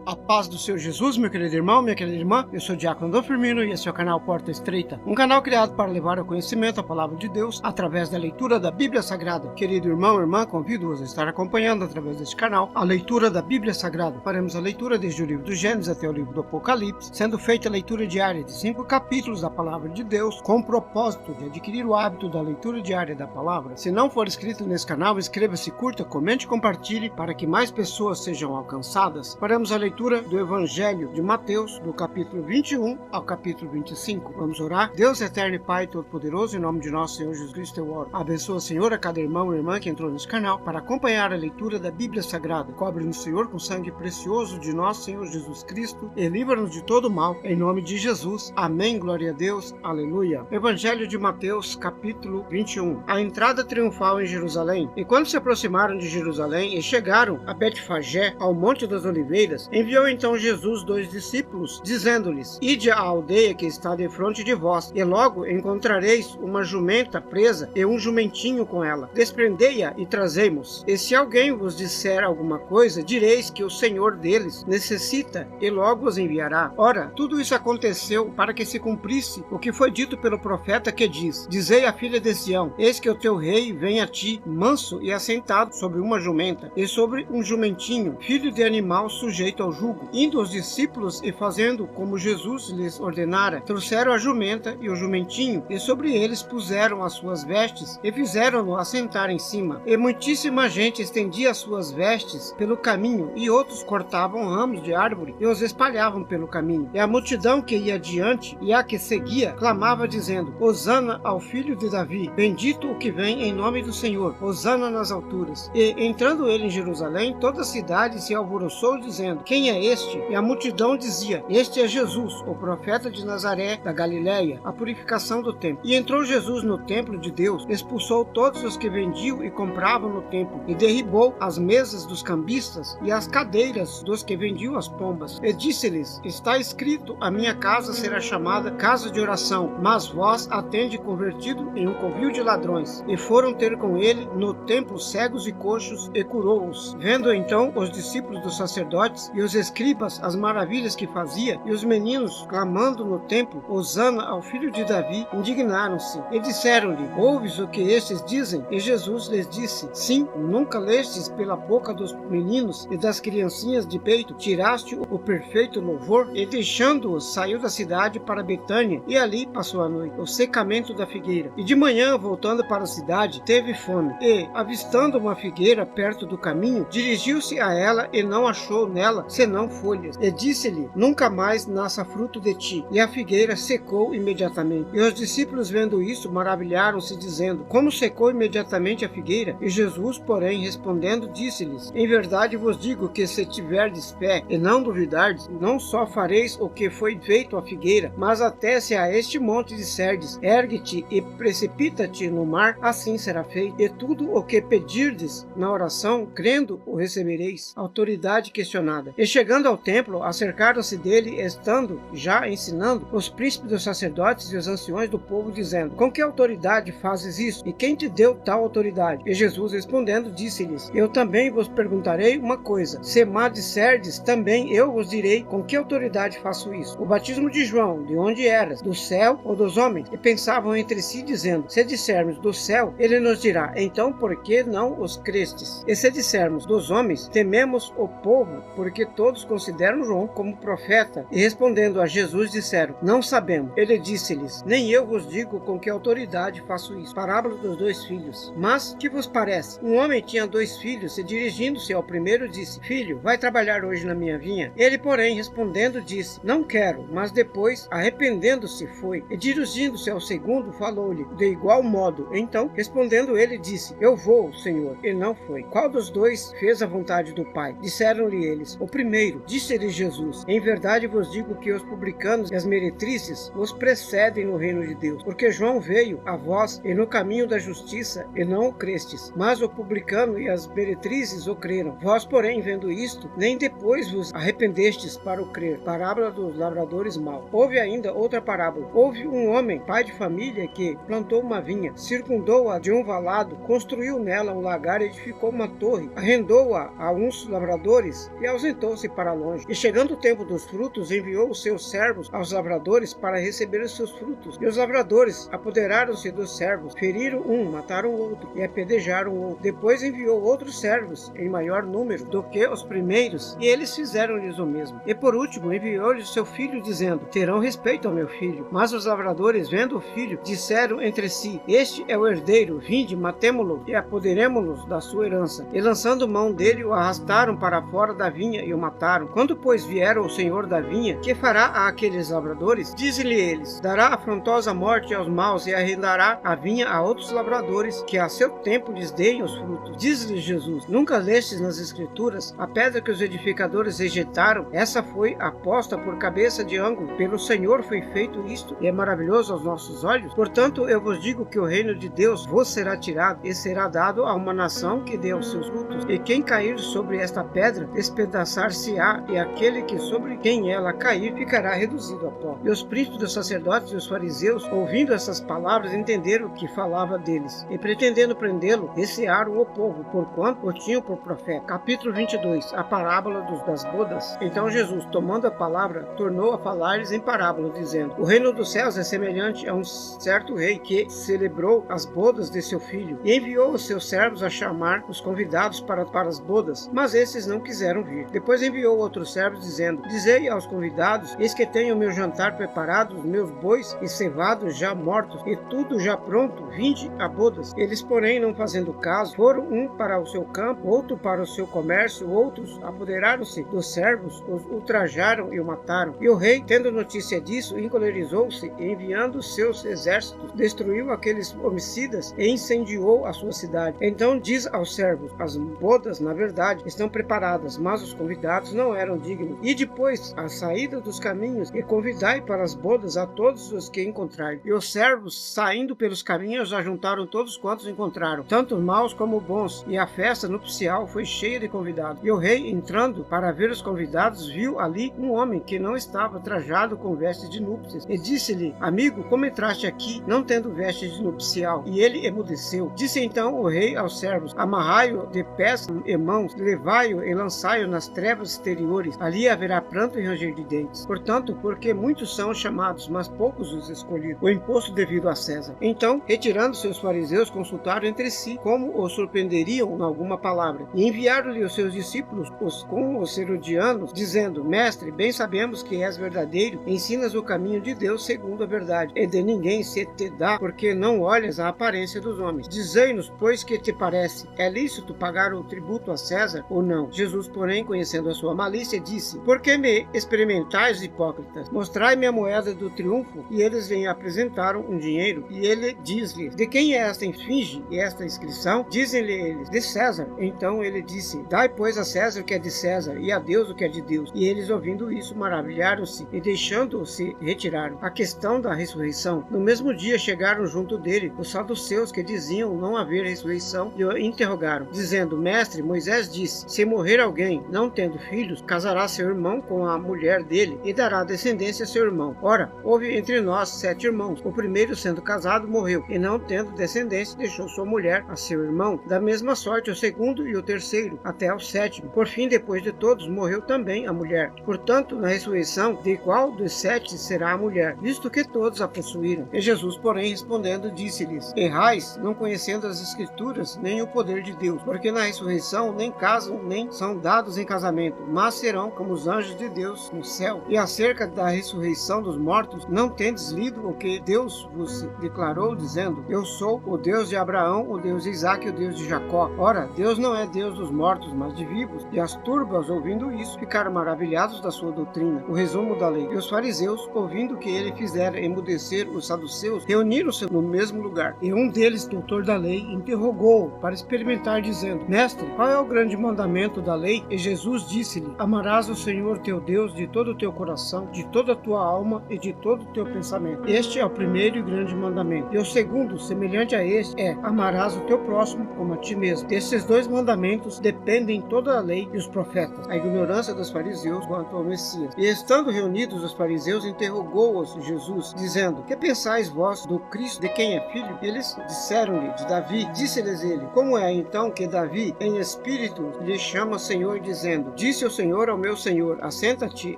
A paz do Senhor Jesus, meu querido irmão, minha querida irmã. Eu sou o Diácono Dom Firmino e esse é o canal Porta Estreita, um canal criado para levar ao conhecimento a palavra de Deus através da leitura da Bíblia Sagrada. Querido irmão, irmã, convido-os a estar acompanhando através deste canal a leitura da Bíblia Sagrada. Faremos a leitura desde o livro do Gênesis até o livro do Apocalipse, sendo feita a leitura diária de 5 capítulos da palavra de Deus, com o propósito de adquirir o hábito da leitura diária da palavra. Se não for inscrito nesse canal, inscreva-se, curta, comente e compartilhe para que mais pessoas sejam alcançadas. Faremos a leitura do Evangelho de Mateus, do capítulo 21 ao capítulo 25. Vamos orar. Deus eterno e Pai Todo-Poderoso, em nome de nosso Senhor Jesus Cristo eu oro. Abençoa, Senhor, a cada irmão e irmã que entrou nesse canal para acompanhar a leitura da Bíblia Sagrada. Cobre-nos, Senhor, com o sangue precioso de nosso Senhor Jesus Cristo e livra-nos de todo mal, em nome de Jesus. Amém. Glória a Deus. Aleluia. Evangelho de Mateus, capítulo 21. A entrada triunfal em Jerusalém. E quando se aproximaram de Jerusalém e chegaram a Betfagé, ao Monte das Oliveiras, enviou então Jesus 2 discípulos, dizendo-lhes: Ide à aldeia que está defronte de vós, e logo encontrareis uma jumenta presa e um jumentinho com ela. Desprendei-a e trazei-mos. E se alguém vos disser alguma coisa, direis que o Senhor deles necessita, e logo os enviará. Ora, tudo isso aconteceu para que se cumprisse o que foi dito pelo profeta, que diz: Dizei à filha de Sião: Eis que o teu rei vem a ti, manso e assentado sobre uma jumenta, e sobre um jumentinho, filho de animal sujeito ao jugo. Indo os discípulos e fazendo como Jesus lhes ordenara, trouxeram a jumenta e o jumentinho, e sobre eles puseram as suas vestes, e fizeram-no assentar em cima. E muitíssima gente estendia as suas vestes pelo caminho, e outros cortavam ramos de árvore e os espalhavam pelo caminho. E a multidão que ia adiante e a que seguia clamava, dizendo: Hosana ao filho de Davi, bendito o que vem em nome do Senhor, Hosana nas alturas. E entrando ele em Jerusalém, toda a cidade se alvoroçou, dizendo: Quem é este? E a multidão dizia: Este é Jesus, o profeta de Nazaré da Galileia, a purificação do templo. E entrou Jesus no templo de Deus, expulsou todos os que vendiam e compravam no templo, e derribou as mesas dos cambistas e as cadeiras dos que vendiam as pombas. E disse-lhes: Está escrito: A minha casa será chamada casa de oração, mas vós a tende convertido em um covil de ladrões. E foram ter com ele no templo cegos e coxos, e curou-os. Vendo então os discípulos dos sacerdotes e os escribas as maravilhas que fazia, e os meninos clamando no templo: Hosana ao filho de Davi, indignaram-se e disseram-lhe: Ouves o que estes dizem? E Jesus lhes disse: Sim, nunca lestes pela boca dos meninos e das criancinhas de peito, tiraste o perfeito louvor? E deixando-os, saiu da cidade para Betânia, e ali passou a noite. O secamento da figueira. E de manhã, voltando para a cidade, teve fome, e, avistando uma figueira perto do caminho, dirigiu-se a ela e não achou nela senão folhas. E disse-lhe: Nunca mais nasça fruto de ti. E a figueira secou imediatamente. E os discípulos, vendo isso, maravilharam-se, dizendo: Como secou imediatamente a figueira? E Jesus, porém, respondendo, disse-lhes: Em verdade vos digo que, se tiverdes fé e não duvidardes, não só fareis o que foi feito à figueira, mas até se a este monte disserdes: Ergue-te e precipita-te no mar, assim será feito. E tudo o que pedirdes na oração, crendo, o recebereis. Autoridade questionada. E chegando ao templo, acercaram-se dele, estando já ensinando, os príncipes dos sacerdotes e os anciões do povo, dizendo: Com que autoridade fazes isso? E quem te deu tal autoridade? E Jesus, respondendo, disse-lhes: Eu também vos perguntarei uma coisa. Se má disserdes, também eu vos direi com que autoridade faço isso. O batismo de João, de onde eras? Do céu ou dos homens? E pensavam entre si, dizendo: Se dissermos do céu, ele nos dirá: Então por que não os crestes? E se dissermos dos homens, tememos o povo, porque todos consideram João como profeta. E respondendo a Jesus, disseram: Não sabemos. Ele disse-lhes: Nem eu vos digo com que autoridade faço isso. Parábola dos 2 filhos. Mas que vos parece? Um homem tinha 2 filhos, e dirigindo-se ao primeiro, disse: Filho, vai trabalhar hoje na minha vinha? Ele, porém, respondendo, disse: Não quero. Mas depois, arrependendo-se, foi. E dirigindo-se ao segundo, falou-lhe de igual modo. Então, respondendo ele, disse: Eu vou, Senhor. E não foi. Qual dos 2 fez a vontade do Pai? Disseram-lhe eles: O primeiro. Disse-lhe Jesus: Em verdade vos digo que os publicanos e as meretrizes os precedem no reino de Deus. Porque João veio a vós e no caminho da justiça, e não o crestes. Mas o publicano e as meretrizes o creram. Vós, porém, vendo isto, nem depois vos arrependestes para o crer. Parábola dos lavradores maus. Houve ainda outra parábola. Houve um homem, pai de família, que plantou uma vinha, circundou-a de um valado, construiu nela um lagar, edificou uma torre, arrendou-a a uns lavradores e ausentou retirou-se para longe. E chegando o tempo dos frutos, enviou os seus servos aos lavradores para receber os seus frutos. E os lavradores apoderaram-se dos servos, feriram um, mataram o outro e apedrejaram o outro. Depois enviou outros servos em maior número do que os primeiros, e eles fizeram-lhes o mesmo. E por último enviou-lhes seu filho, dizendo: terão respeito ao meu filho. Mas os lavradores, vendo o filho, disseram entre si: este é o herdeiro, vinde, matemo-lo e apoderemo-nos da sua herança. E lançando mão dele, o arrastaram para fora da vinha e o mataram. Quando, pois, vieram o senhor da vinha, que fará a aqueles lavradores? Dizem-lhe eles: dará afrontosa morte aos maus e arrendará a vinha a outros lavradores, que a seu tempo lhes deem os frutos. Diz-lhe Jesus: nunca lestes nas escrituras a pedra que os edificadores rejeitaram? Essa foi aposta por cabeça de ângulo. Pelo Senhor foi feito isto, e é maravilhoso aos nossos olhos. Portanto, eu vos digo que o reino de Deus vos será tirado e será dado a uma nação que dê os seus frutos. E quem cair sobre esta pedra, despedaçar-se-á, e aquele que sobre quem ela cair ficará reduzido a pó. E os príncipes dos sacerdotes e os fariseus, ouvindo essas palavras, entenderam que falava deles, e pretendendo prendê-lo, recearam o povo, porquanto o tinham por profeta. Capítulo 22. A parábola das bodas. Então Jesus, tomando a palavra, tornou a falar-lhes em parábola, dizendo: o reino dos céus é semelhante a um certo rei que celebrou as bodas de seu filho, e enviou os seus servos a chamar os convidados para as bodas, mas esses não quiseram vir. Depois enviou outros servos, dizendo: dizei aos convidados: eis que tenho o meu jantar preparado, os meus bois e cevados já mortos, e tudo já pronto, vinde a bodas. Eles, porém, não fazendo caso, foram um para o seu campo, outro para o seu comércio, outros apoderaram-se dos servos, os ultrajaram e o mataram. E o rei, tendo notícia disso, encolerizou-se, e enviando seus exércitos, destruiu aqueles homicidas e incendiou a sua cidade. Então diz aos servos: as bodas, na verdade, estão preparadas, mas os convidados não eram dignos. E depois, a saída dos caminhos, e convidai para as bodas a todos os que encontrarem. E os servos, saindo pelos caminhos, ajuntaram todos quantos encontraram, tanto maus como bons, e a festa nupcial foi cheia de convidados. E o rei, entrando para ver os convidados, viu ali um homem que não estava trajado com vestes de núpcias, e disse-lhe: amigo, como entraste aqui, não tendo vestes de nupcial? E ele emudeceu. Disse então o rei aos servos: amarrai-o de pés e mãos, levai-o e lançai-o nas trevas exteriores, ali haverá pranto e ranger de dentes. Portanto, porque muitos são chamados, mas poucos os escolhidos, o imposto devido a César. Então, retirando-se os fariseus, consultaram entre si como o surpreenderiam em alguma palavra, e enviaram-lhe os seus discípulos com os herodianos, dizendo: mestre, bem sabemos que és verdadeiro, ensinas o caminho de Deus segundo a verdade, e de ninguém se te dá, porque não olhas a aparência dos homens. Dizei-nos, pois, que te parece, é lícito pagar o tributo a César ou não? Jesus, porém, conhecendo a sua malícia, disse: por que me experimentais, hipócritas? Mostrai-me a moeda do triunfo. E eles lhe apresentaram um dinheiro, e ele diz-lhes: de quem é esta esfinge e esta inscrição? Dizem-lhe eles: de César. Então ele disse: dai, pois, a César o que é de César, e a Deus o que é de Deus. E eles, ouvindo isso, maravilharam-se, e deixando-se retiraram. A questão da ressurreição. No mesmo dia chegaram junto dele os saduceus, que diziam não haver ressurreição, e o interrogaram, dizendo: mestre, Moisés disse: se morrer alguém, não tendo filhos, casará seu irmão com a mulher dele, e dará descendência a seu irmão. Ora, houve entre nós 7 irmãos. O primeiro, sendo casado, morreu, e não tendo descendência, deixou sua mulher a seu irmão. Da mesma sorte o segundo e o terceiro, até ao 7º. Por fim, depois de todos, morreu também a mulher. Portanto, na ressurreição, de qual dos 7 será a mulher, visto que todos a possuíram? E Jesus, porém, respondendo, disse-lhes: errais, não conhecendo as Escrituras, nem o poder de Deus, porque na ressurreição nem casam, nem são dados em casamento, mas serão como os anjos de Deus no céu. E acerca da ressurreição dos mortos, não tendes lido o que Deus vos declarou, dizendo: eu sou o Deus de Abraão, o Deus de Isaque e o Deus de Jacó. Ora, Deus não é Deus dos mortos, mas de vivos. E as turbas, ouvindo isso, ficaram maravilhados da sua doutrina. O resumo da lei. E os fariseus, ouvindo que ele fizera emudecer os saduceus, reuniram-se no mesmo lugar. E um deles, doutor da lei, interrogou-o para experimentar, dizendo: mestre, qual é o grande mandamento da lei? E Jesus disse-lhe: amarás o Senhor teu Deus de todo o teu coração, de toda a tua alma e de todo o teu pensamento. Este é o primeiro e grande mandamento. E o segundo, semelhante a este, é: amarás o teu próximo como a ti mesmo. Desses 2 mandamentos dependem toda a lei e os profetas. A ignorância dos fariseus quanto ao Messias. E estando reunidos os fariseus, interrogou-os Jesus, dizendo: que pensais vós do Cristo, de quem é filho? Eles disseram-lhe: de Davi. Disse-lhes ele: como é então que Davi, em espírito, lhe chama Senhor, dizendo: Disse o Senhor ao meu Senhor: assenta-te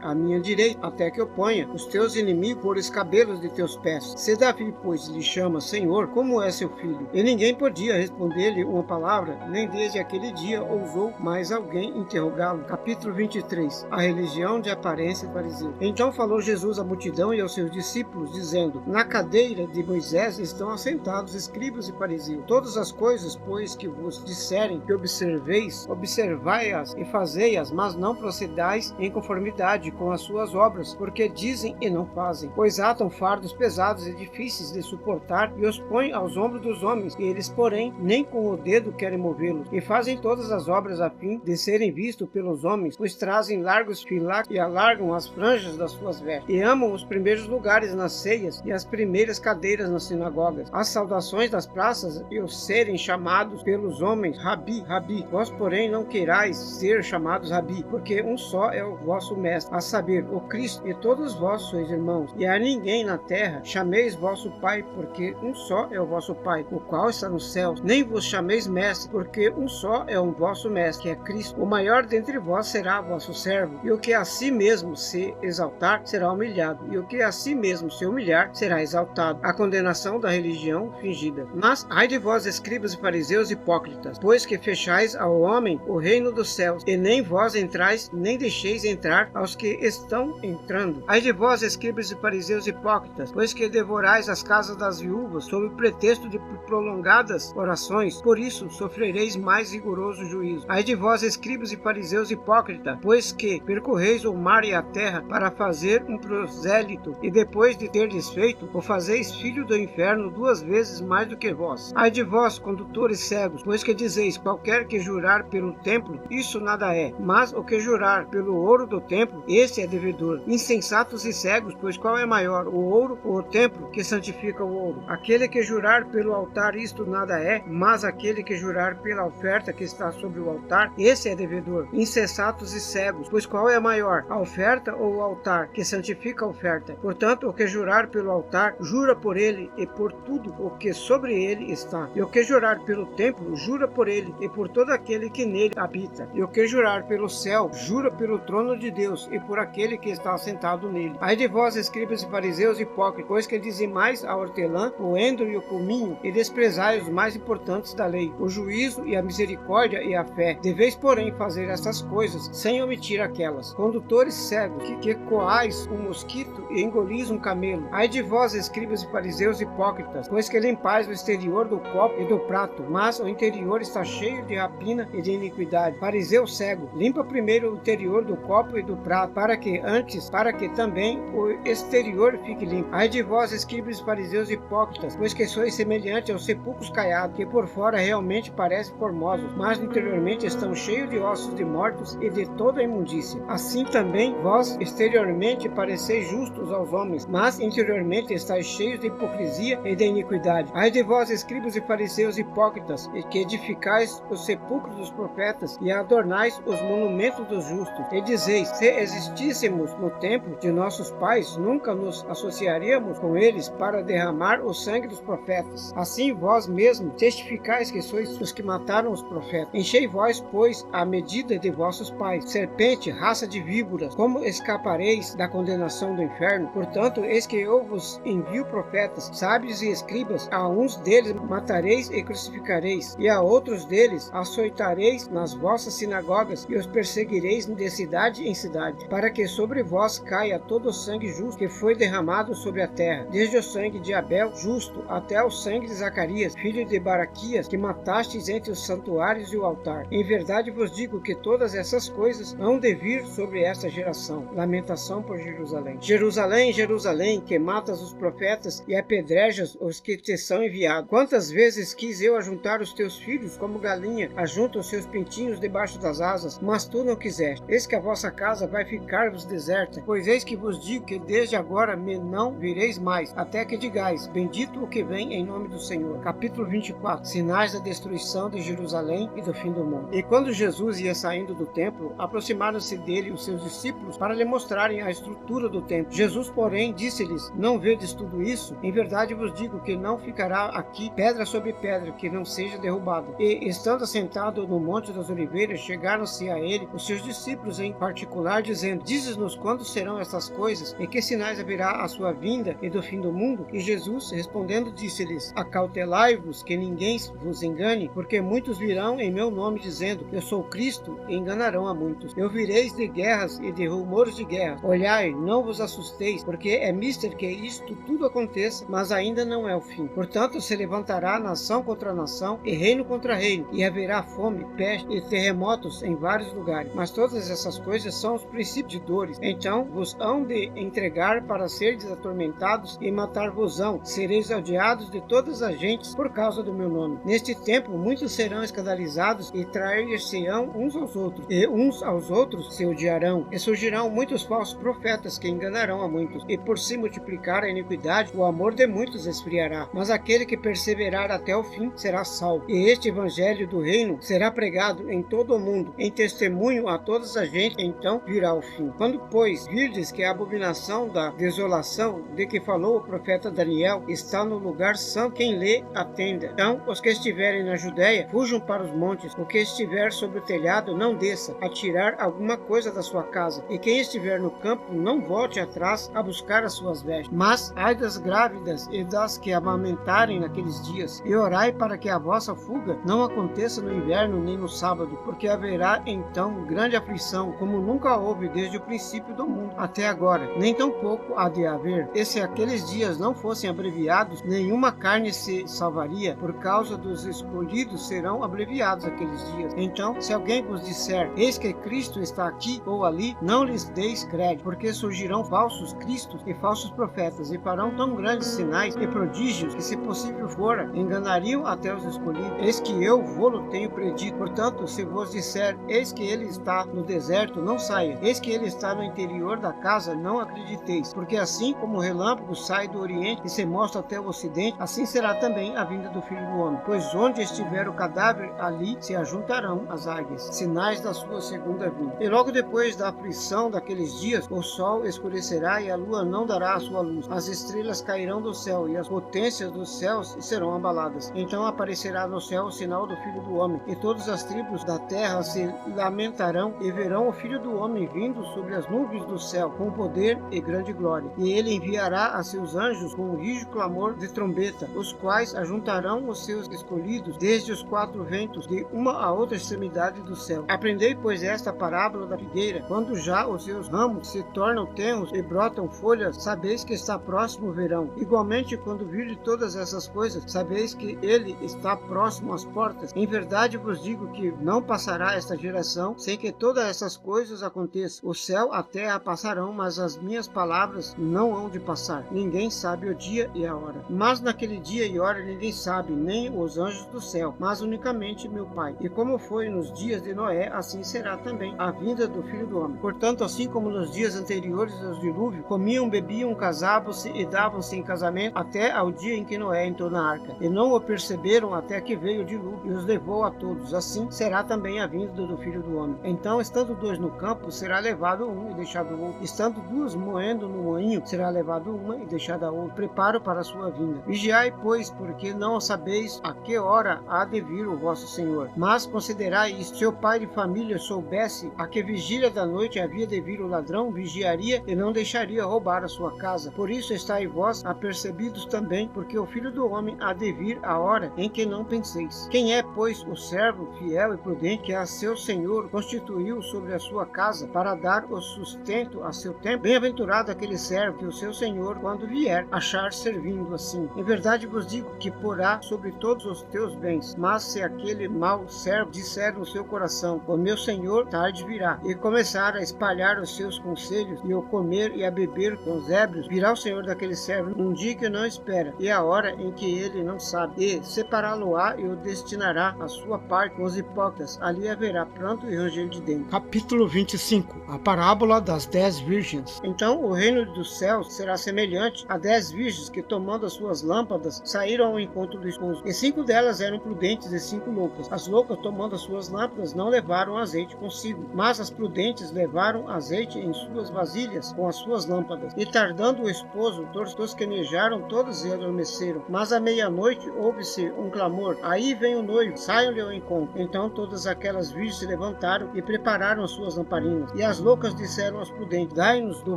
à minha direita, até que eu ponha os teus inimigos por escabelos de teus pés. Se Davi, pois, lhe chama Senhor, como é seu filho? E ninguém podia responder-lhe uma palavra, nem desde aquele dia ousou mais alguém interrogá-lo. Capítulo 23. A religião de aparência fariseu. Então falou Jesus à multidão e aos seus discípulos, dizendo: na cadeira de Moisés estão assentados escribas e fariseus. Todas as coisas, pois, que vos disserem que observeis, observai-as e fazei-as, mas não procedais em conformidade com as suas obras, porque dizem e não fazem. Pois atam fardos pesados e difíceis de suportar e os põem aos ombros dos homens, e eles, porém, nem com o dedo querem movê-los, e fazem todas as obras a fim de serem vistos pelos homens, pois trazem largos filacos e alargam as franjas das suas vestes, e amam os primeiros lugares nas ceias e as primeiras cadeiras nas sinagogas, as saudações das praças e os serem chamados pelos homens Rabi, Rabi. Vós, porém, não queirais ser chamados Rabi, porque um só é o vosso mestre, a saber, o Cristo, e todos vós sois irmãos. E a ninguém na terra chameis vosso Pai, porque um só é o vosso Pai, o qual está nos céus. Nem vos chameis mestre, porque um só é o vosso mestre, que é Cristo. O maior dentre vós será vosso servo, e o que a si mesmo se exaltar será humilhado, e o que a si mesmo se humilhar será exaltado. A condenação da religião fingida. Mas ai de vós, escribas e fariseus hipócritas, pois que fechais ao homem o reino dos céus, e nem vós entrais, nem deixeis entrar aos que estão entrando. Ai de vós, escribas e fariseus hipócritas, pois que devorais as casas das viúvas, sob o pretexto de prolongadas orações, por isso sofrereis mais rigoroso juízo. Ai de vós, escribas e fariseus hipócritas, pois que percorreis o mar e a terra para fazer um prosélito, e depois de ter desfeito, o fazeis filho do inferno 2 vezes mais do que vós. Ai de vós, condutores cegos, pois que dizeis: qualquer que jurar pelo templo, isso nada é, mas o que jurar pelo ouro do templo, esse é devedor. Insensatos e cegos, pois qual é maior, o ouro ou o templo que santifica o ouro? Aquele que jurar pelo altar, isto nada é, mas aquele que jurar pela oferta que está sobre o altar, esse é devedor. Insensatos e cegos, pois qual é maior, a oferta ou o altar que santifica a oferta? Portanto, o que jurar pelo altar, jura por ele e por tudo o que sobre ele está. E o que jurar pelo templo, jura por ele e por todo aquele que nele habita. E o que jurar pelo céu, jura pelo trono de Deus e por aquele que está assentado nele. Ai de vós, escribas e fariseus hipócritas, pois que dizimais a hortelã, o endro e o cominho, e desprezais os mais importantes da lei, o juízo e a misericórdia e a fé. Deveis, porém, fazer estas coisas, sem omitir aquelas. Condutores cegos, que coais um mosquito e engolis um camelo. Ai de vós, escribas e fariseus hipócritas, pois que limpais o exterior do copo e do prato, mas o interior está cheio de rapina e de iniquidade. Fariseu cego, limpa primeiro o interior do copo e do prato, para que também o exterior fique limpo. Ai de vós, escribas e fariseus hipócritas, pois que sois semelhante aos sepulcros caiados, que por fora realmente parecem formosos, mas interiormente estão cheios de ossos de mortos e de toda a imundícia. Assim também vós exteriormente pareceis justos aos homens, mas interiormente estáis cheios de hipocrisia e de iniquidade. Ai de vós, escribas e fariseus hipócritas, que edificais os sepulcros dos profetas e adornais os monumentos dos justos, e dizeis: se existíssemos no templo de nossos pais, nunca nos associaríamos com eles para derramar o sangue dos profetas. Assim vós mesmos testificais que sois os que mataram os profetas. Enchei vós, pois, a medida de vossos pais. Serpente, raça de víboras, como escapareis da condenação do inferno? Portanto, eis que eu vos envio profetas, sábios e escribas. A uns deles matareis e crucificareis, e a outros deles açoitareis nas vossas sinagogas, e os perseguireis de cidade em cidade, para que sobre vós caia todo o sangue justo que foi derramado sobre a terra, desde o sangue de Abel, justo, até o sangue de Zacarias, filho de Baraquias, que matastes entre os santuários e o altar. Em verdade vos digo que todas essas coisas hão de vir sobre esta geração. Lamentação por Jerusalém. Jerusalém, Jerusalém, que matas os profetas e apedrejas os que te são enviados. Quantas vezes quis eu ajuntar os teus filhos como galinha ajunta os seus pintinhos debaixo das asas, mas tu não quiseste. Eis que a vossa casa vai ficar-vos deserta, pois eis que vos digo que desde agora me não vireis mais, até que digais: bendito o que vem em nome do Senhor. Capítulo 24. Sinais da destruição de Jerusalém e do fim do mundo. E quando Jesus ia saindo do templo, aproximaram-se dele os seus discípulos para lhe mostrarem a estrutura do templo. Jesus, porém, disse-lhes: não vedes tudo isso? Em verdade vos digo que não ficará aqui pedra sobre pedra que não seja derrubada. E, estando assentado no Monte das Oliveiras, chegaram-se a ele os seus discípulos em particular, dizendo: Dizes-nos quando serão estas coisas, e que sinais haverá a sua vinda e do fim do mundo? E Jesus, respondendo, disse-lhes: Acautelai-vos que ninguém vos engane, porque muitos virão em meu nome, dizendo: Eu sou Cristo, e enganarão a muitos. E ouvireis de guerras e de rumores de guerra. Olhai, não vos assusteis, porque é mister que isto tudo aconteça, mas ainda não é o fim. Portanto, se levantará nação contra nação, e reino contra reino, e haverá fome, peste e terremotos em vários lugares. Mas todas essas coisas são os princípios de dores. Então vos hão de entregar para serdes atormentados, e matar-vos-ão. Sereis odiados de todas as gentes por causa do meu nome. Neste tempo muitos serão escandalizados, e trair-se-ão uns aos outros, e uns aos outros se odiarão. E surgirão muitos falsos profetas que enganarão a muitos. E por se multiplicar a iniquidade, o amor de muitos esfriará. Mas aquele que perseverar até o fim será salvo. E este evangelho do reino será pregado em todo o mundo, em testemunho a todas as gentes, então virá o fim. Quando, pois, virdes que a abominação da desolação de que falou o profeta Daniel está no lugar santo, quem lê, atenda. Então, os que estiverem na Judéia, fujam para os montes. O que estiver sobre o telhado, não desça a tirar alguma coisa da sua casa. E quem estiver no campo, não volte atrás a buscar as suas vestes. Mas, ai das grávidas e das que amamentarem naqueles dias, e orai para que a vossa fuga não aconteça no inverno nem no sábado, porque haverá então grande aflição, como nunca houve desde o princípio do mundo até agora, nem tampouco há de haver. E se aqueles dias não fossem abreviados, nenhuma carne se salvaria. Por causa dos escolhidos serão abreviados aqueles dias. Então, se alguém vos disser: Eis que Cristo está aqui ou ali, não lhes deis crédito, porque surgirão falsos cristos e falsos profetas, e farão tão grandes sinais e prodígios que, se possível fora, enganariam até os escolhidos. Eis que eu vô-lo tenho predito. Portanto, se vos disser: Eis que ele está no deserto, não saia. Eis que ele está no interior da casa, não acrediteis. Porque assim como o relâmpago sai do oriente e se mostra até o ocidente, assim será também a vinda do Filho do Homem. Pois onde estiver o cadáver, ali se ajuntarão as águias. Sinais da sua segunda vinda. E logo depois da aflição daqueles dias, o sol escurecerá e a lua não dará a sua luz. As estrelas cairão do céu e as potências dos céus serão abaladas. Então aparecerá no céu o sinal do Filho do Homem, e todas as tribos da terra se lamentarão e verão o Filho do Homem vindo sobre as nuvens do céu com poder e grande glória. E ele enviará a seus anjos com um rijo clamor de trombeta, os quais ajuntarão os seus escolhidos desde os quatro ventos, de uma a outra extremidade do céu. Aprendei, pois, esta parábola da figueira: quando já os seus ramos se tornam tenros e brotam folhas, sabeis que está próximo o verão. Igualmente, quando virdes todas essas coisas, sabeis que ele está próximo às portas. Em verdade vos digo que não passará esta geração sem que todas essas coisas aconteçam. O céu e a terra passarão, mas as minhas palavras não hão de passar. Ninguém sabe o dia e a hora. Mas naquele dia e hora ninguém sabe, nem os anjos do céu, mas unicamente meu Pai. E como foi nos dias de Noé, assim será também a vinda do Filho do Homem. Portanto, assim como nos dias anteriores aos dilúvios, comiam, bebiam, casavam-se e davam-se em casamento até ao dia em que Noé entrou na arca. E não o perceberam até que veio o dilúvio e os levou a todos. Assim será também a vinda do Filho do Homem. Então, estando dois no campo, será levado um e deixado o outro. Estando duas moendo no moinho, será levado uma e deixada a outra. Preparo para a sua vinda. Vigiai, pois, porque não sabeis a que hora há de vir o vosso Senhor. Mas considerai isto: se o pai de família soubesse a que vigília da noite havia de vir o ladrão, vigiaria e não deixaria roubar a sua casa. Por isso estáis vós apercebidos também, porque o Filho do Homem há de vir a hora em que não penseis. Quem é, pois, o servo fiel e prudente que a seu Senhor constituiu sobre a sua casa para dar o sustento a seu tempo? Bem-aventurado aquele servo que o seu Senhor, quando vier, achar servindo assim. Em verdade vos digo que porá sobre todos os teus bens. Mas se aquele mau servo disser no seu coração: o meu Senhor tarde virá, e começar a espalhar os seus conselhos, e a comer e a beber com os ébrios, virá o Senhor daquele servo num dia que não espera, e a hora em que ele não sabe, e separá-lo-á e o destinará à sua parte com os hipócritas. Ali haverá pranto e ranger de dentes. Capítulo 25. A parábola das 10 virgens. Então o reino dos céus será semelhante a 10 virgens que, tomando as suas lâmpadas, saíram ao encontro do esposo. E 5 delas eram prudentes e 5 loucas. As loucas, tomando as suas lâmpadas, não levaram azeite consigo, mas as prudentes levaram azeite em suas vasilhas com as suas lâmpadas. E tardando o esposo, tosquenejaram todas e adormeceram. Mas à meia-noite houve-se um clamor: aí vem o noivo, saiam-lhe ao encontro. Então todas aquelas virgens se levantaram levantaram e prepararam as suas lamparinas. E as loucas disseram aos prudentes: dai-nos do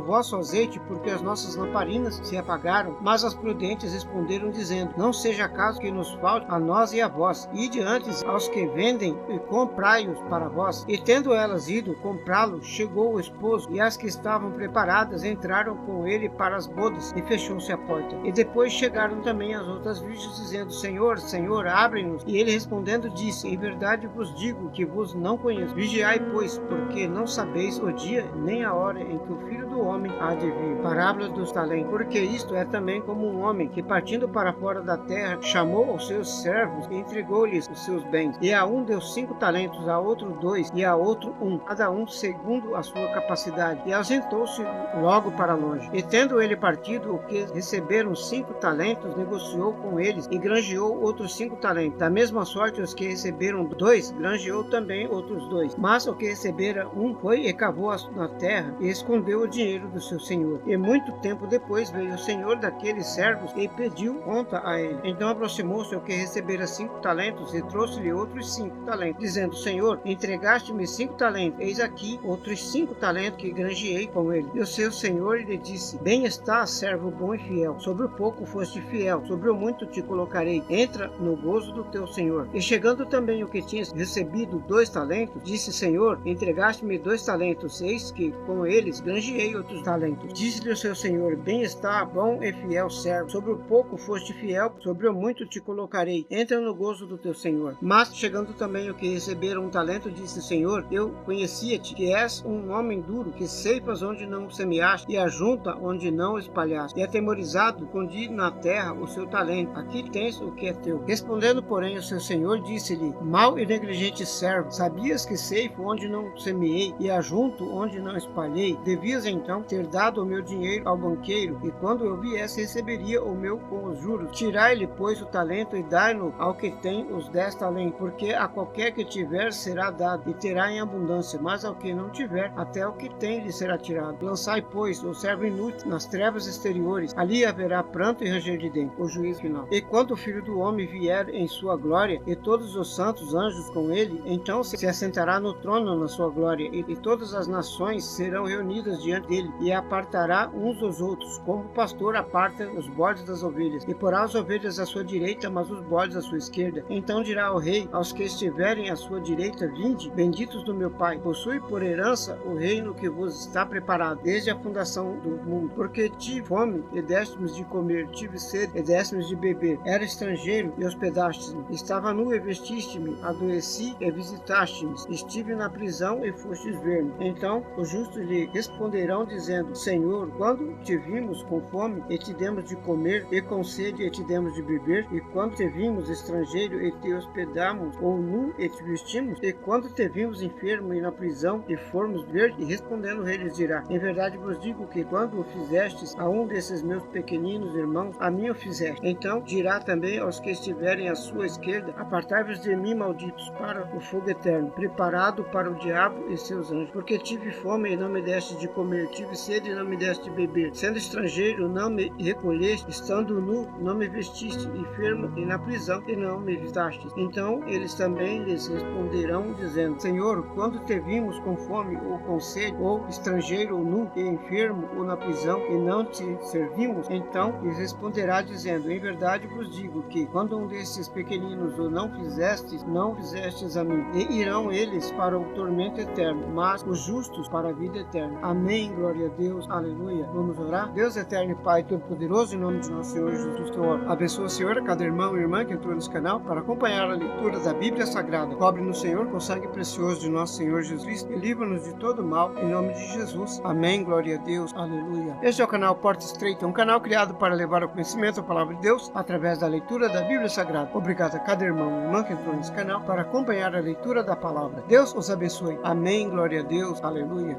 vosso azeite, porque as nossas lamparinas se apagaram. Mas as prudentes responderam, dizendo: não seja caso que nos falte a nós e a vós. Ide antes aos que vendem e comprai-os para vós. E tendo elas ido comprá-lo, chegou o esposo, e as que estavam preparadas entraram com ele para as bodas, e fechou-se a porta. E depois chegaram também as outras virgens, dizendo: Senhor, Senhor, abre-nos. E ele respondendo disse: em verdade vos digo que vos não conheço. Vigiai, pois, porque não sabeis o dia nem a hora em que o Filho do Homem há de vir. Parábola dos talentos. Porque isto é também como um homem que, partindo para fora da terra, chamou os seus servos e entregou-lhes os seus bens. E a um deu 5 talentos, a outro 2, e a outro 1, cada um segundo a sua capacidade. E ausentou-se logo para longe. E tendo ele partido, o que receberam 5 talentos, negociou com eles e granjeou outros 5 talentos. Da mesma sorte, os que receberam 2, granjeou também outros 2. Mas o que recebera 1 foi e cavou na terra e escondeu o dinheiro do seu senhor. E muito tempo depois veio o senhor daqueles servos e pediu conta a ele. Então aproximou-se o que recebera 5 talentos e trouxe-lhe outros 5 talentos, dizendo: Senhor, entregaste-me 5 talentos, eis aqui outros 5 talentos que granjeei com ele. E o seu senhor lhe disse: bem está, servo bom e fiel, sobre o pouco foste fiel, sobre o muito te colocarei, entra no gozo do teu senhor. E chegando também o que tinha recebido 2 talentos, disse: Senhor, entregaste-me 2 talentos, eis que com eles granjeei outros talentos. Disse-lhe o seu senhor: bem está, bom e fiel servo, sobre o pouco foste fiel, sobre o muito te colocarei, entra no gozo do teu senhor. Mas chegando também o que receberam 1 talento, disse: Senhor, eu conhecia-te, que és um homem duro, que ceifas onde não semeaste e ajunta onde não espalhaste. E atemorizado, escondi na terra o seu talento. Aqui tens o que é teu. Respondendo, porém, o seu senhor disse-lhe: mau e negligente servo, sabias que ceifo onde não semeei e ajunto onde não espalhei? Devias então ter dado o meu dinheiro ao banqueiro, e quando eu viesse receberia o meu com os juros. Tirai-lhe, pois, o talento e dai-no ao que tem os 10 talentos, porque a qualquer que tiver será dado, e terá em abundância, mas ao que não tiver, até o que tem lhe será tirado. Lançai, pois, o servo inútil nas trevas exteriores, ali haverá pranto e ranger de dentes, o juízo final. E quando o Filho do Homem vier em sua glória, e todos os santos anjos com ele, então se assentará no trono na sua glória, e todas as nações serão reunidas diante dele, e apartará uns dos outros, como o pastor aparta os bodes das ovelhas, e porá as ovelhas à sua direita, mas os bodes à sua esquerda. Então dirá o rei aos que estiverem à sua direita: vinde, benditos do meu Pai, possui por herança o reino que vos está preparado desde a fundação do mundo. Porque tive fome e deste-me de comer, tive sede e deste-me de beber, era estrangeiro e hospedaste-me, estava nu e vestiste-me, adoeci e visitaste-me, estive na prisão e fostes ver-me. Então os justos lhe responderão, dizendo: Senhor, quando te vimos com fome e te demos de comer, e com sede e te demos de beber? E quando te vimos estrangeiro e te hospedamos, ou nu e te vestimos? E quando te vimos enfermo e na prisão e formos ver? E respondendo o rei lhes dirá: em verdade vos digo que quando o fizestes a um desses meus pequeninos irmãos, a mim o fizeste. Então dirá também aos que estiverem à sua esquerda: apartai-vos de mim, malditos, para o fogo eterno, preparado para o diabo e seus anjos. Porque tive fome e não me deste de comer, tive sede e não me deste de beber, sendo estrangeiro não me recolheste, estando nu não me vestiste, enfermo e na prisão e não me visitaste. Então eles também lhes responderão, dizendo: Senhor, quando te vimos com fome ou com sede, ou estrangeiro ou nu, e enfermo ou na prisão, e não te servimos? Então lhes responderá, dizendo: em verdade vos digo que quando um desses pequeninos o não fizestes, não fizestes a mim. E irão eles para o tormento eterno, mas os justos para a vida eterna. Amém, glória a Deus, aleluia. Vamos orar? Deus eterno e Pai Todo-Poderoso, em nome de nosso Senhor Jesus, eu oro. Abençoa, Senhor, cada irmão e irmã que entrou nesse canal para acompanhar a leitura da Bíblia Sagrada. Cobre no Senhor com o sangue precioso de nosso Senhor Jesus Cristo e livra-nos de todo mal, em nome de Jesus. Amém, glória a Deus, aleluia. Este é o canal Porta Estreita, um canal criado para levar ao conhecimento a palavra de Deus através da leitura da Bíblia Sagrada. Obrigado a cada irmão e irmã que entrou nesse canal para acompanhar a leitura da palavra. Deus os abençoe. Amém, glória a Deus, aleluia.